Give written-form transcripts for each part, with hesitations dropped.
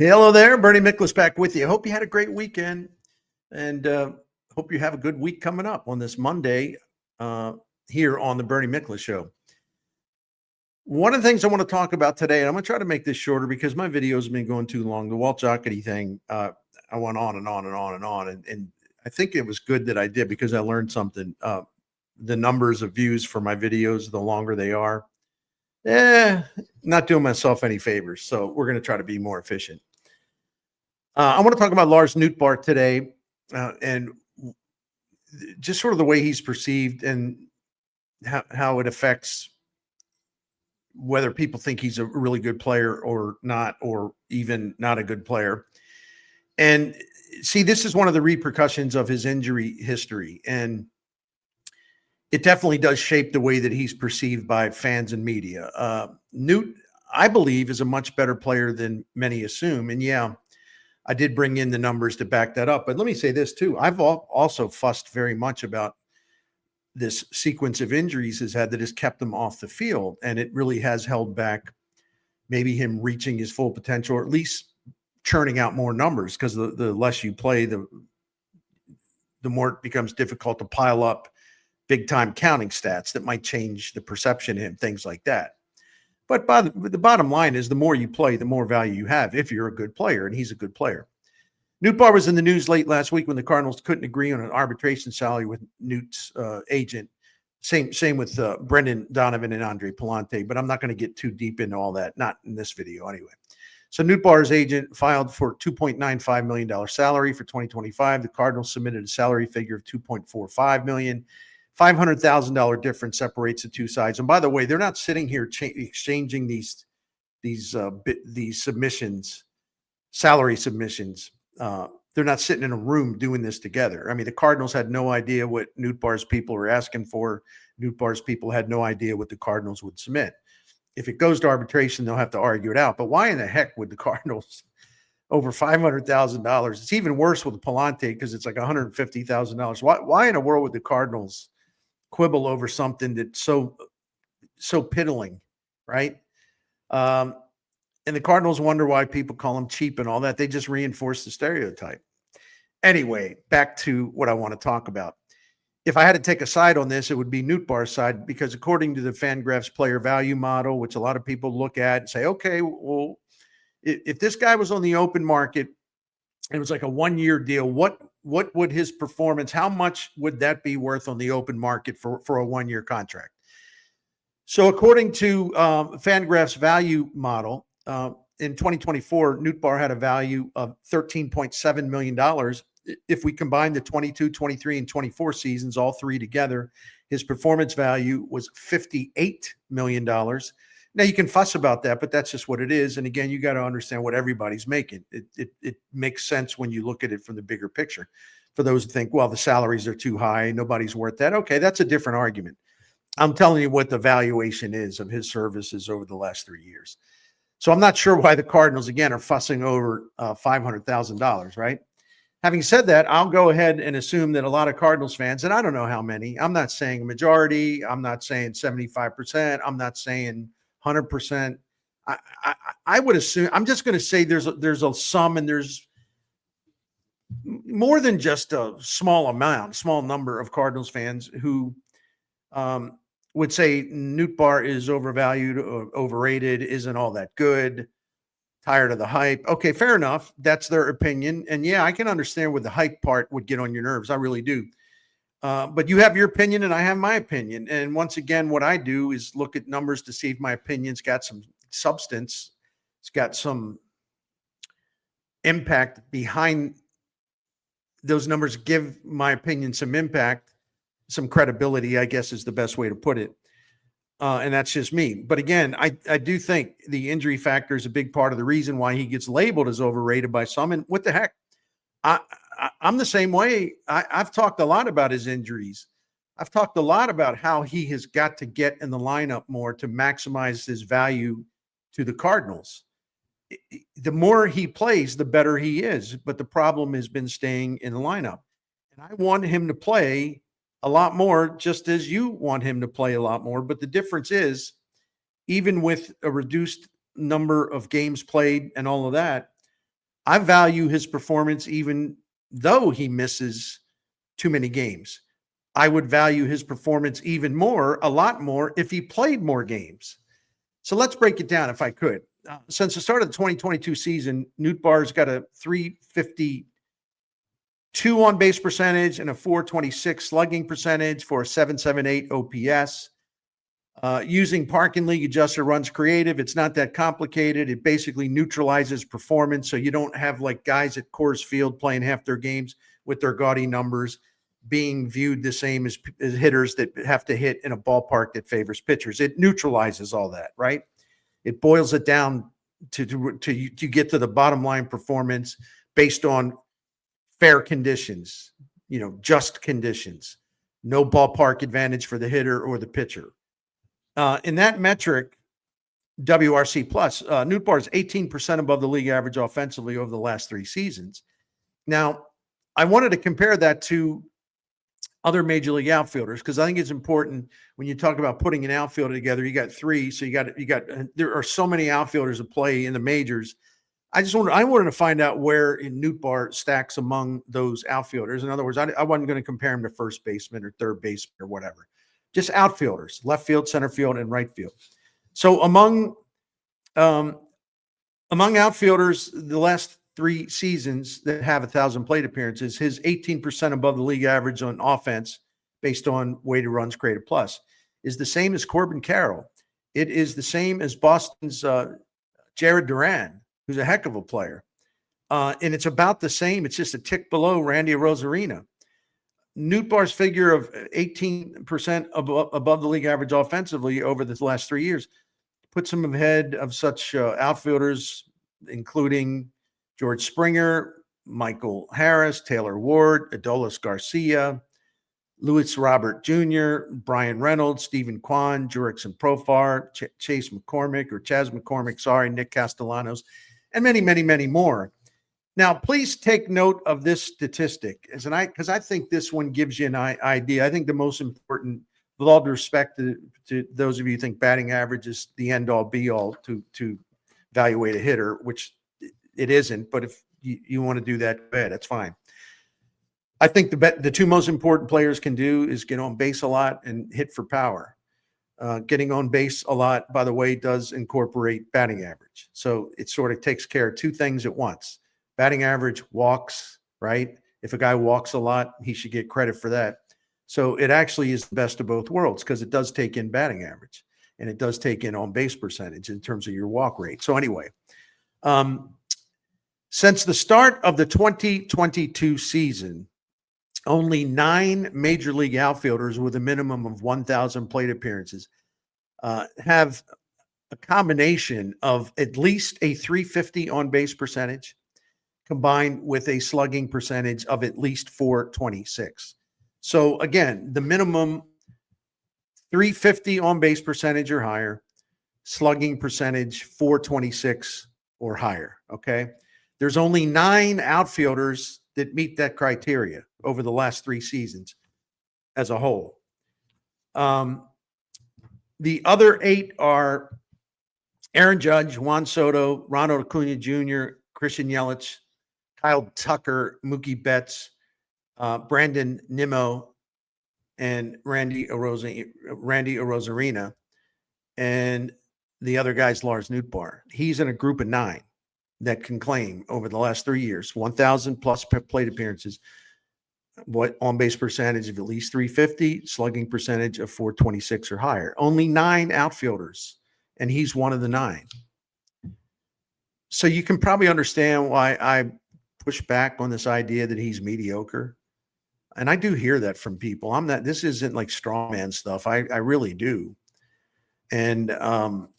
Hello there, Bernie Miklasz back with you. Hope you had a great weekend, and hope you have a good week coming up on this Monday uh, here on the Bernie Miklasz Show. One of the things I want to talk about today, and I'm going to try to make this shorter because my videos have been going too long. The Walt Jocketty thing, I went on and on and on and on, and I think it was good that I did because I learned something. The numbers of views for my videos, the longer they are, not doing myself any favors. So we're going to try to be more efficient. I want to talk about Lars Nootbaar today, and just sort of the way he's perceived and how it affects whether people think he's a really good player or not, or even not a good player. And see, this is one of the repercussions of his injury history, and it definitely does shape the way that he's perceived by fans and media. Noot, I believe, is a much better player than many assume, and yeah, I did bring in the numbers to back that up. But let me say this too. I've also fussed very much about this sequence of injuries he's had that has kept him off the field. And it really has held back maybe him reaching his full potential, or at least churning out more numbers, because the less you play, the more it becomes difficult to pile up big time counting stats that might change the perception of him, things like that. But the bottom line is the more you play, the more value you have if you're a good player, and he's a good player. Nootbaar was in the news late last week when the Cardinals couldn't agree on an arbitration salary with Noot's agent. Same with Brendan Donovan and Andre Palante, but I'm not going to get too deep into all that, not in this video anyway. So Nootbaar's agent filed for $2.95 million salary for 2025. The Cardinals submitted a salary figure of $2.45 million. $500,000 difference separates the two sides. And by the way, they're not sitting here exchanging these submissions, salary submissions. They're not sitting in a room doing this together. I mean, the Cardinals had no idea what Nootbaar's people were asking for. Nootbaar's people had no idea what the Cardinals would submit. If it goes to arbitration, they'll have to argue it out. But why in the heck would the Cardinals over $500,000? It's even worse with Palante because it's like $150,000. Why in the world would the Cardinals quibble over something that's so piddling, right? And the Cardinals wonder why people call them cheap and all that. They just reinforce the stereotype. Anyway, back to what I want to talk about. If I had to take a side on this, it would be Nootbaar's side, because according to the Fangraphs player value model, which a lot of people look at and say, okay, well, if this guy was on the open market, it was like a 1-year deal, what would his performance, how much would that be worth on the open market for a 1-year contract? So according to Fangraphs value model, in 2024, Nootbaar had a value of $13.7 million. If we combine the 22, 23, and 24 seasons, all three together, his performance value was $58 million. Now, you can fuss about that, but that's just what it is. And again, you got to understand what everybody's making. It makes sense when you look at it from the bigger picture. For those who think, well, the salaries are too high, nobody's worth that. Okay, that's a different argument. I'm telling you what the valuation is of his services over the last 3 years. So I'm not sure why the Cardinals, again, are fussing over $500,000, right? Having said that, I'll go ahead and assume that a lot of Cardinals fans, and I don't know how many, I'm not saying majority, I'm not saying 75%, I'm not saying 100%. I would assume, I'm just going to say there's a sum, and there's more than just a small number of Cardinals fans who would say Nootbaar is overvalued or overrated, isn't all that good, tired of the hype. Okay, fair enough. That's their opinion. And yeah, I can understand where the hype part would get on your nerves. I really do. But you have your opinion and I have my opinion. And once again, what I do is look at numbers to see if my opinion's got some substance. It's got some impact behind those numbers. Give my opinion some impact, some credibility, I guess is the best way to put it. And that's just me. But again, I do think the injury factor is a big part of the reason why he gets labeled as overrated by some. And what the heck? I'm the same way. I've talked a lot about his injuries. I've talked a lot about how he has got to get in the lineup more to maximize his value to the Cardinals. The more he plays, the better he is. But the problem has been staying in the lineup. And I want him to play a lot more, just as you want him to play a lot more. But the difference is, even with a reduced number of games played and all of that, I value his performance even though he misses too many games. I would value his performance even more, a lot more, if he played more games. So let's break it down if I could. Since the start of the 2022 season, Nootbaar's got a 352 on base percentage and a 426 slugging percentage for a 778 OPS. Using parking league adjuster runs creative. It's not that complicated. It basically neutralizes performance. So you don't have like guys at Coors Field playing half their games with their gaudy numbers being viewed the same as hitters that have to hit in a ballpark that favors pitchers. It neutralizes all that, right? It boils it down to get to the bottom line performance based on fair conditions, just conditions, no ballpark advantage for the hitter or the pitcher. In that metric, WRC plus, Nootbaar is 18% above the league average offensively over the last 3 seasons. Now, I wanted to compare that to other major league outfielders because I think it's important when you talk about putting an outfielder together. You got 3, so there are so many outfielders that play in the majors. I wanted to find out where in Nootbaar stacks among those outfielders. In other words, I wasn't going to compare him to first baseman or third baseman or whatever. Just outfielders, left field, center field, and right field. So among outfielders, the last 3 seasons that have 1,000 plate appearances, his 18% above the league average on offense based on weighted runs created plus is the same as Corbin Carroll. It is the same as Boston's Jared Duran, who's a heck of a player. And it's about the same. It's just a tick below Randy Arozarena. Nootbaar's figure of 18% above the league average offensively over the last 3 years puts him ahead of such outfielders, including George Springer, Michael Harris, Taylor Ward, Adolis Garcia, Louis Robert Jr., Brian Reynolds, Stephen Kwan, Jurickson Profar, Chase McCormick, or Chaz McCormick, Nick Castellanos, and many, many, many more. Now, please take note of this statistic, because I think this one gives you an idea. I think the most important, with all due respect to those of you who think batting average is the end-all, be-all to evaluate a hitter, which it isn't, but if you want to do that, that's fine. I think the 2 most important players can do is get on base a lot and hit for power. Getting on base a lot, by the way, does incorporate batting average. So it sort of takes care of 2 things at once. Batting average, walks, right? If a guy walks a lot, he should get credit for that. So it actually is the best of both worlds because it does take in batting average and it does take in on base percentage in terms of your walk rate. So anyway, since the start of the 2022 season, only 9 major league outfielders with a minimum of 1,000 plate appearances have a combination of at least a 350 on base percentage combined with a slugging percentage of at least 426. So again, the minimum 350 on base percentage or higher, slugging percentage 426 or higher. Okay. There's only 9 outfielders that meet that criteria over the last 3 seasons as a whole. The other 8 are Aaron Judge, Juan Soto, Ronald Acuna Jr., Christian Yelich, Kyle Tucker, Mookie Betts, Brandon Nimmo, and Randy Arozarena, and the other guy's Lars Nootbaar. He's in a group of 9 that can claim over the last 3 years 1,000 plus plate appearances, on base percentage of at least 350, slugging percentage of 426 or higher. Only 9 outfielders, and he's one of the 9. So you can probably understand why I push back on this idea that he's mediocre. And I do hear that from people. This isn't like strongman stuff. I really do. And I'll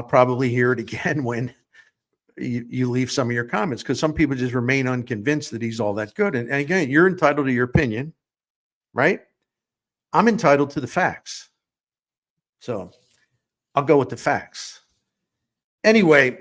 probably hear it again when you leave some of your comments, because some people just remain unconvinced that he's all that good. And again, you're entitled to your opinion, right? I'm entitled to the facts. So I'll go with the facts. Anyway,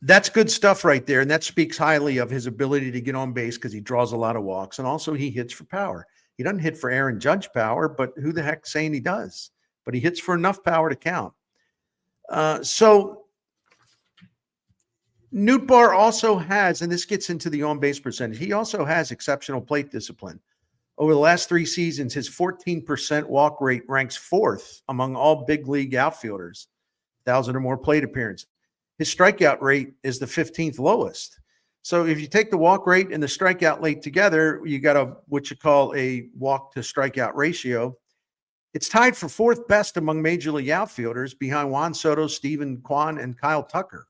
that's good stuff right there. And that speaks highly of his ability to get on base because he draws a lot of walks. And also he hits for power. He doesn't hit for Aaron Judge power, but who the heck's saying he does? But he hits for enough power to count. So Nootbaar also has, and this gets into the on-base percentage, he also has exceptional plate discipline. Over the last 3 seasons, his 14% walk rate ranks 4th among all big league outfielders, 1,000 or more plate appearances. His strikeout rate is the 15th lowest. So if you take the walk rate and the strikeout rate together, you got what you call a walk to strikeout ratio. It's tied for 4th best among major league outfielders behind Juan Soto, Steven Kwan, and Kyle Tucker.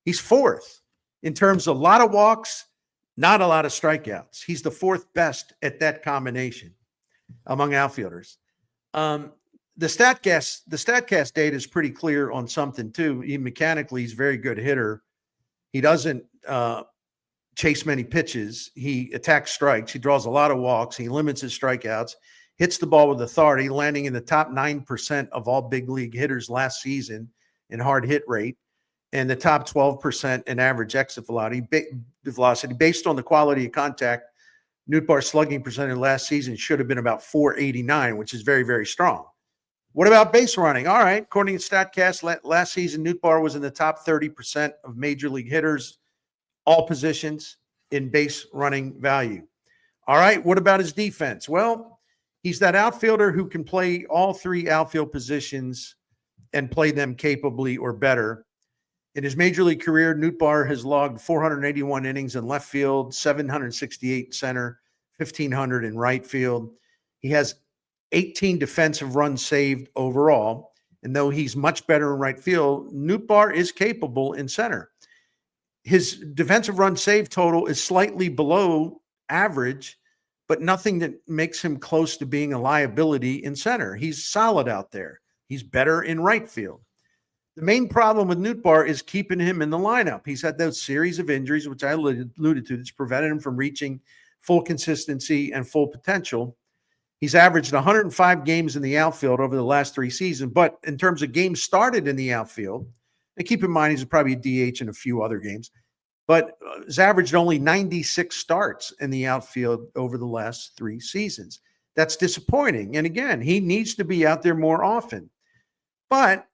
He's 4th in terms of a lot of walks, not a lot of strikeouts. He's the 4th best at that combination among outfielders. The StatCast data is pretty clear on something too. Mechanically, he's a very good hitter. He doesn't chase many pitches. He attacks strikes. He draws a lot of walks. He limits his strikeouts, hits the ball with authority, landing in the top 9% of all big league hitters last season in hard hit rate and the top 12% in average exit velocity. Based on the quality of contact, Nootbaar's slugging percentage last season should have been about 489, which is very, very strong. What about base running? All right, according to StatCast, last season, Nootbaar was in the top 30% of major league hitters, all positions, in base running value. All right, what about his defense? Well, he's that outfielder who can play all 3 outfield positions and play them capably or better. In his major league career, Nootbaar has logged 481 innings in left field, 768 in center, 1,500 in right field. He has 18 defensive runs saved overall. And though he's much better in right field, Nootbaar is capable in center. His defensive run save total is slightly below average, but nothing that makes him close to being a liability in center. He's solid out there. He's better in right field. The main problem with Nootbaar is keeping him in the lineup. He's had those series of injuries, which I alluded to, that's prevented him from reaching full consistency and full potential. He's averaged 105 games in the outfield over the last 3 seasons, but in terms of games started in the outfield, and keep in mind he's probably a DH in a few other games, but has averaged only 96 starts in the outfield over the last 3 seasons. That's disappointing. And again, he needs to be out there more often. But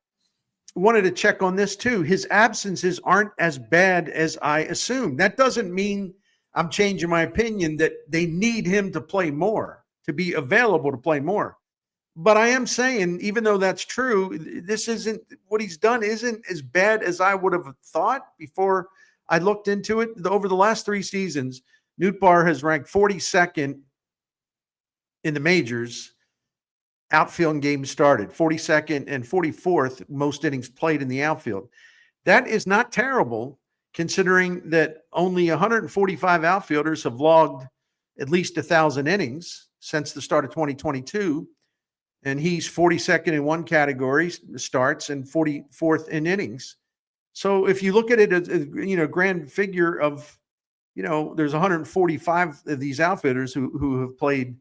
wanted to check on this too. His absences aren't as bad as I assumed. That doesn't mean I'm changing my opinion that they need him to play more, to be available to play more. But I am saying, even though that's true, this isn't what he's done isn't as bad as I would have thought before I looked into it. Over the last 3 seasons, Nootbaar has ranked 42nd in the majors. Outfield games started, 42nd and 44th most innings played in the outfield. That is not terrible, considering that only 145 outfielders have logged at least 1,000 innings since the start of 2022, and he's 42nd in one category, starts, and 44th in innings. So if you look at it as grand figure of, there's 145 of these outfielders who have played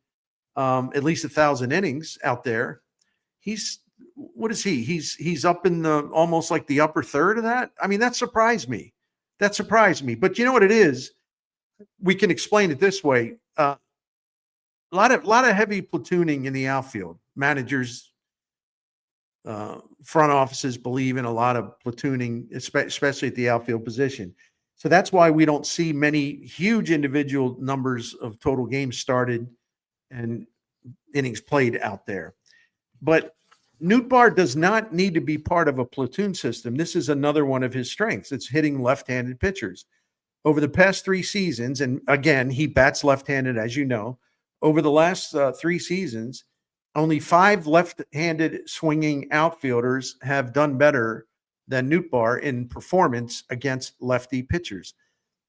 at least 1,000 innings out there. What is he? He's up in the almost like the upper third of that. I mean, that surprised me. But you know what it is? We can explain it this way. A lot of heavy platooning in the outfield. Managers, front offices believe in a lot of platooning, especially at the outfield position. So that's why we don't see many huge individual numbers of total games started and innings played out there. But Nootbaar does not need to be part of a platoon system. This is another one of his strengths. It's hitting left-handed pitchers. Over the past 3 seasons, and again, he bats left-handed, as you know, over the last 3 seasons, only 5 left-handed swinging outfielders have done better than Nootbaar in performance against lefty pitchers.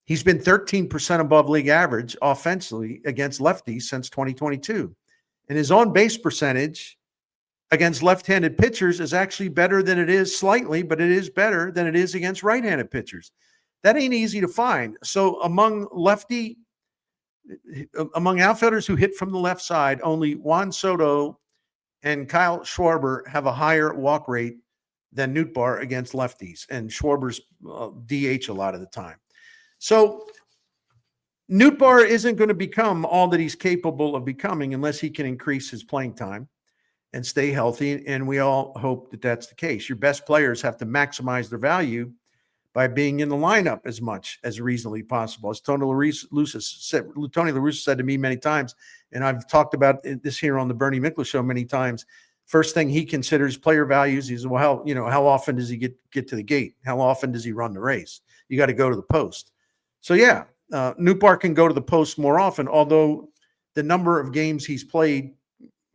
He's been 13% above league average offensively against lefties since 2022. And his on-base percentage against left-handed pitchers is actually better than it is slightly, but it is better than it is against right-handed pitchers. That ain't easy to find. So among outfielders who hit from the left side, only Juan Soto and Kyle Schwarber have a higher walk rate than Nootbaar against lefties. And Schwarber's DH a lot of the time. So Nootbaar isn't going to become all that he's capable of becoming unless he can increase his playing time and stay healthy. And we all hope that that's the case. Your best players have to maximize their value by being in the lineup as much as reasonably possible. As Tony La Russa said to me many times, and I've talked about this here on the Bernie Miklasz show many times, first thing he considers player values. He's, well, how often does he get to the gate? How often does he run the race? You got to go to the post. So yeah, Nootbaar can go to the post more often, although the number of games he's played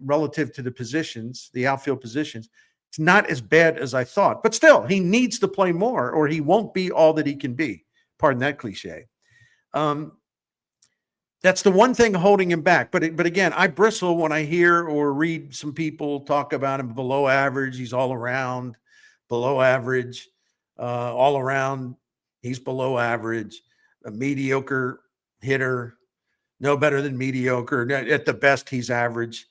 relative to the positions, the outfield positions, it's not as bad as I thought. But still, he needs to play more or he won't be all that he can be. Pardon that cliche. That's the one thing holding him back. But again, I bristle when I hear or read some people talk about him below average. He's all around, below average, all around. He's below average, a mediocre hitter, no better than mediocre. At the best, he's average.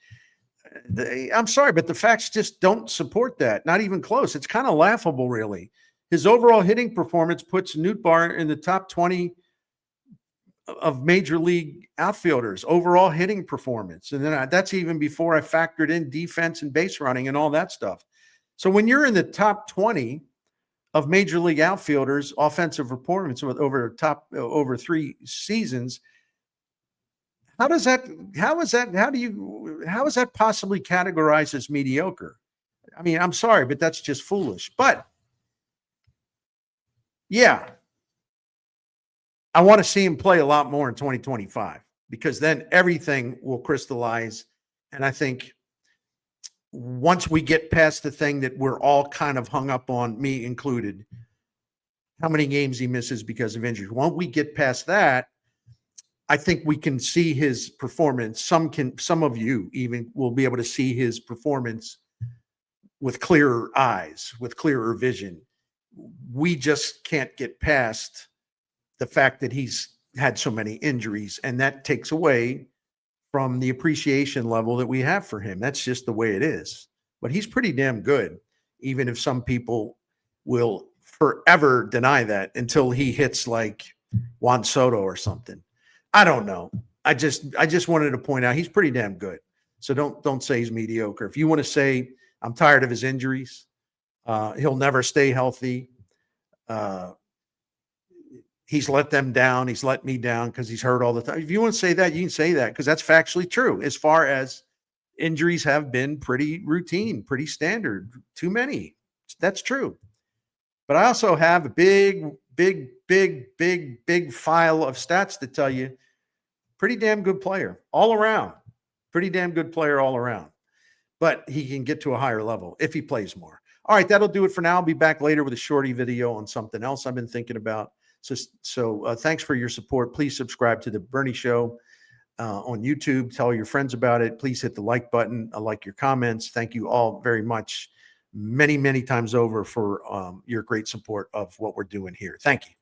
I'm sorry, but the facts just don't support that. Not even close. It's kind of laughable, really. His overall hitting performance puts Nootbaar in the top 20 of major league outfielders, overall hitting performance. And then that's even before I factored in defense and base running and all that stuff. So when you're in the top 20 of major league outfielders, offensive performance over 3 seasons, how is that possibly categorized as mediocre? I mean, I'm sorry, but that's just foolish. But yeah, I want to see him play a lot more in 2025 because then everything will crystallize. And I think once we get past the thing that we're all kind of hung up on, me included, how many games he misses because of injury. Once we get past that, I think we can see his performance. Some of you even will be able to see his performance with clearer eyes, with clearer vision. We just can't get past the fact that he's had so many injuries, and that takes away from the appreciation level that we have for him. That's just the way it is. But he's pretty damn good, even if some people will forever deny that until he hits like Juan Soto or something. I don't know. I just wanted to point out he's pretty damn good. So don't say he's mediocre. If you want to say I'm tired of his injuries, he'll never stay healthy. He's let them down. He's let me down because he's hurt all the time. If you want to say that, you can say that because that's factually true. As far as injuries have been pretty routine, pretty standard, too many. That's true. But I also have a big file of stats to tell you pretty damn good player all around. Pretty damn good player all around. But he can get to a higher level if he plays more. All right, that'll do it for now. I'll be back later with a shorty video on something else I've been thinking about. So thanks for your support. Please subscribe to the Bernie Show on YouTube. Tell your friends about it. Please hit the like button. I like your comments. Thank you all very much, many times over for your great support of what we're doing here. Thank you.